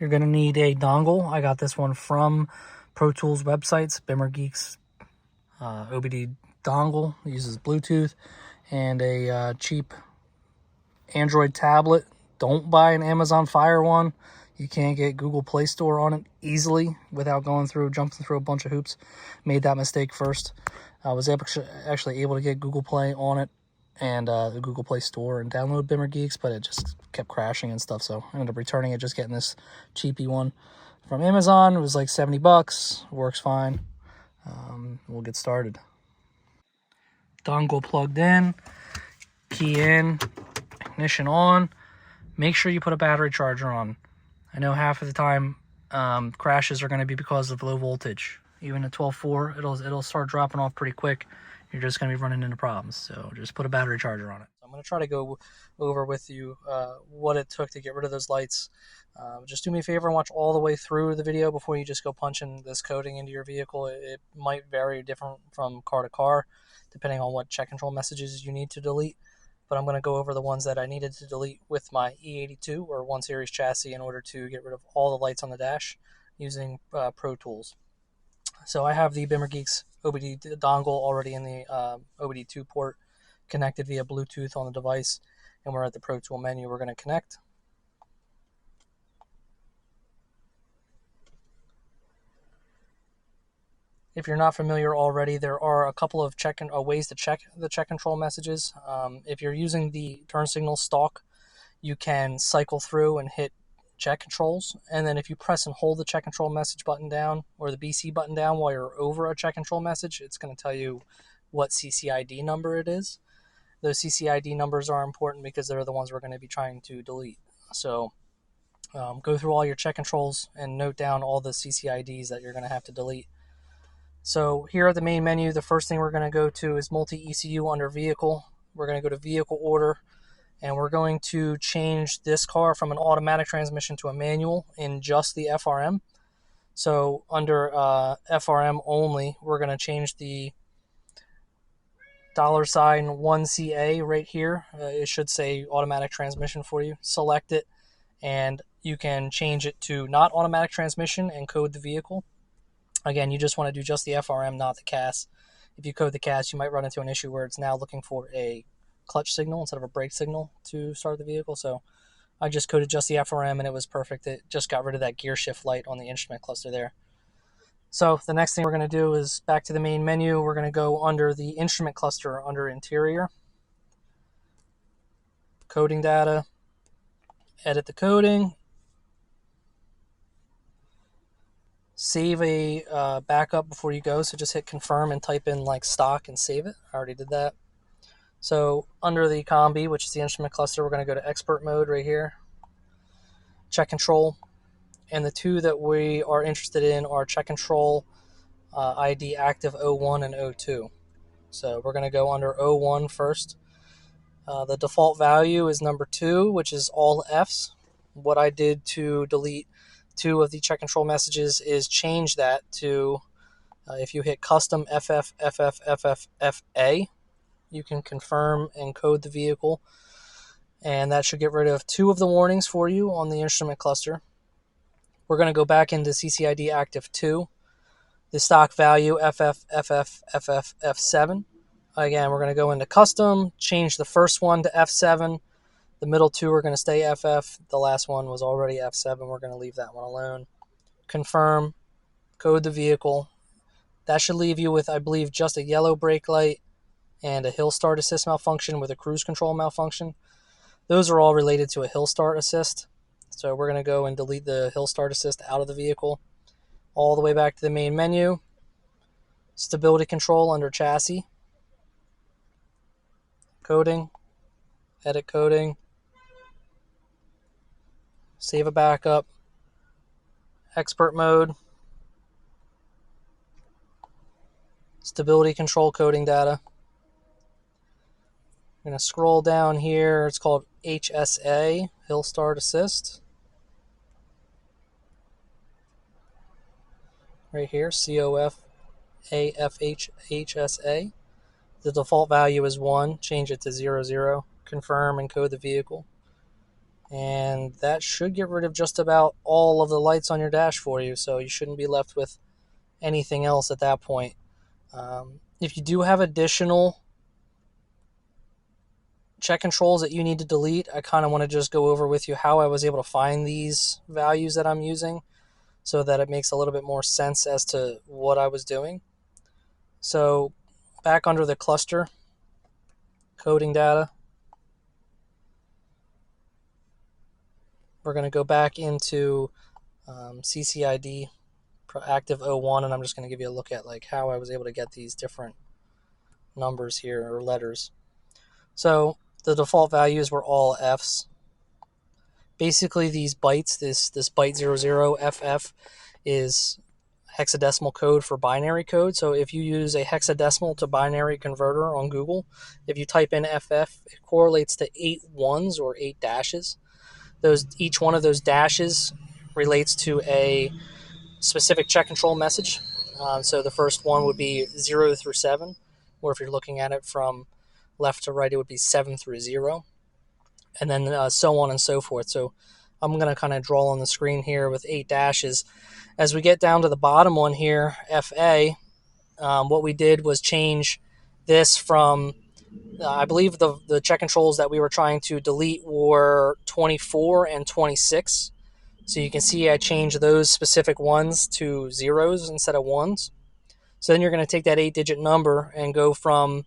You're going to need a dongle. I got this one from Protools websites, Bimmer Geeks OBD dongle. It uses Bluetooth and a cheap Android tablet. Don't buy an Amazon Fire one. You can't get Google Play Store on it easily without jumping through a bunch of hoops. Made that mistake first. I was actually able to get Google Play on it and the Google Play Store and download Bimmer Geeks, but it just kept crashing and stuff. So I ended up returning it, just getting this cheapy one from Amazon. It was like 70 bucks. Works fine. We'll get started. Dongle plugged in, key in, ignition on. Make sure you put a battery charger on. I know half of the time crashes are going to be because of low voltage. Even at 12.4, it'll start dropping off pretty quick. You're just going to be running into problems. So just put a battery charger on it. I'm going to try to go over with you what it took to get rid of those lights. Just do me a favor and watch all the way through the video before you just go punching this coding into your vehicle. It might vary different from car to car, depending on what check control messages you need to delete. But I'm going to go over the ones that I needed to delete with my E82 or 1 Series chassis in order to get rid of all the lights on the dash using Protools. So I have the Bimmer Geeks OBD dongle already in the OBD2 port connected via Bluetooth on the device, and we're at the Protool menu. We're going to connect. If you're not familiar already, there are a couple of ways to check the check control messages. If you're using the turn signal stalk, you can cycle through and hit check controls. And then if you press and hold the check control message button down or the BC button down while you're over a check control message, it's going to tell you what CCID number it is. Those CCID numbers are important because they're the ones we're going to be trying to delete. So go through all your check controls and note down all the CCIDs that you're going to have to delete. So here at the main menu, the first thing we're going to go to is multi-ECU under vehicle. We're going to go to vehicle order, and we're going to change this car from an automatic transmission to a manual in just the FRM. So under FRM only, we're going to change the $1CA right here. It should say automatic transmission for you. Select it, and you can change it to not automatic transmission and code the vehicle. Again, you just want to do just the FRM, not the CAS. If you code the CAS, you might run into an issue where it's now looking for a clutch signal instead of a brake signal to start the vehicle. So I just coded just the FRM, and it was perfect. It just got rid of that gear shift light on the instrument cluster there. So the next thing we're going to do is back to the main menu. We're going to go under the instrument cluster under interior, coding data, edit the coding, save a backup before you go. So just hit confirm and type in like stock and save it. I already did that. So under the combi, which is the instrument cluster, we're going to go to expert mode right here, check control. And the two that we are interested in are check control ID active 01 and 02. So we're going to go under 01 first. The default value is number 2, which is all Fs. What I did to delete 2 of the check control messages is change that to, if you hit custom FFFFFFA, you can confirm and code the vehicle. And that should get rid of 2 of the warnings for you on the instrument cluster. We're going to go back into CCID active 2. The stock value FFFFFF7. Again, we're going to go into custom, change the first one to F7. The middle 2 are going to stay FF. The last one was already F7. We're going to leave that one alone. Confirm, code the vehicle. That should leave you with, I believe, just a yellow brake light and a hill start assist malfunction with a cruise control malfunction. Those are all related to a hill start assist. So we're going to go and delete the hill start assist out of the vehicle. All the way back to the main menu. Stability control under chassis. Coding. Edit coding. Save a backup. Expert mode. Stability control coding data. I'm going to scroll down here. It's called HSA, Hill Start Assist. Right here, COFAFHHSA. The default value is 1. Change it to 00. Confirm and code the vehicle. And that should get rid of just about all of the lights on your dash for you, so you shouldn't be left with anything else at that point. If you do have additional check controls that you need to delete, I kind of want to just go over with you how I was able to find these values that I'm using so that it makes a little bit more sense as to what I was doing. So back under the cluster, coding data, we're going to go back into CCID active 01, and I'm just going to give you a look at like how I was able to get these different numbers here, or letters. So the default values were all Fs. Basically these bytes, this byte 00FF is hexadecimal code for binary code. So if you use a hexadecimal to binary converter on Google, if you type in FF, it correlates to 8 ones or 8 dashes. Each one of those dashes relates to a specific check control message. So the first one would be 0 through 7, or if you're looking at it from left to right, it would be 7 through 0, and then so on and so forth. So I'm going to kind of draw on the screen here with 8 dashes. As we get down to the bottom one here, FA, what we did was change this from, I believe the check controls that we were trying to delete were 24 and 26. So you can see I changed those specific ones to zeros instead of ones. So then you're going to take that 8-digit number and go from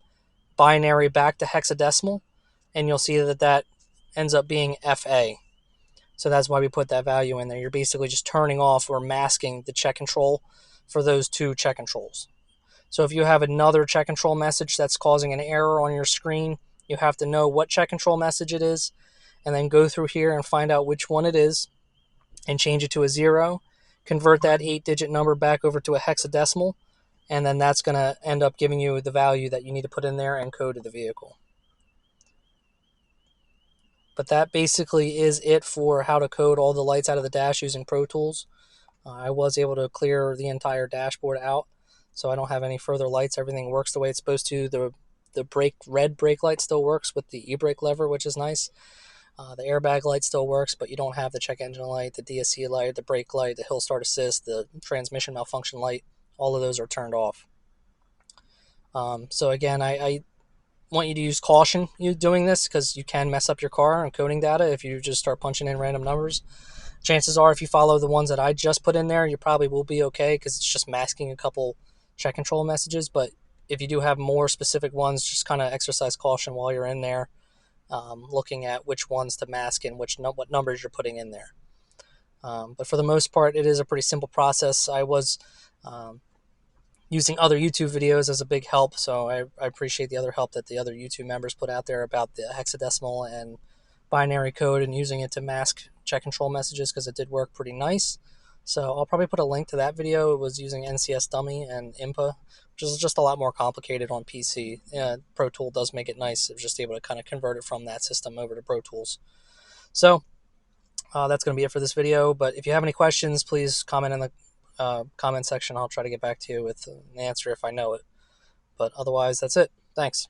binary back to hexadecimal, and you'll see that that ends up being FA. So that's why we put that value in there. You're basically just turning off or masking the check control for those two check controls. So if you have another check control message that's causing an error on your screen, you have to know what check control message it is, and then go through here and find out which one it is and change it to a 0, convert that 8-digit number back over to a hexadecimal, and then that's going to end up giving you the value that you need to put in there and code to the vehicle. But that basically is it for how to code all the lights out of the dash using Pro Tools. I was able to clear the entire dashboard out, so I don't have any further lights. Everything works the way it's supposed to. The red brake light still works with the e-brake lever, which is nice. The airbag light still works, but you don't have the check engine light, the DSC light, the brake light, the hill start assist, the transmission malfunction light. All of those are turned off. So again, I want you to use caution doing this, because you can mess up your car and coding data if you just start punching in random numbers. Chances are, if you follow the ones that I just put in there, you probably will be okay, because it's just masking a couple check control messages. But if you do have more specific ones, just kind of exercise caution while you're in there, looking at which ones to mask and what numbers you're putting in there. But for the most part, it is a pretty simple process. I was using other YouTube videos as a big help, so I appreciate the other help that the other YouTube members put out there about the hexadecimal and binary code and using it to mask check control messages, because it did work pretty nice. So I'll probably put a link to that video. It was using NCS Dummy and IMPA, which is just a lot more complicated on PC. Pro Tool does make it nice. It was just able to kind of convert it from that system over to Pro Tools. So that's going to be it for this video. But if you have any questions, please comment in the comment section. I'll try to get back to you with an answer if I know it. But otherwise, that's it. Thanks.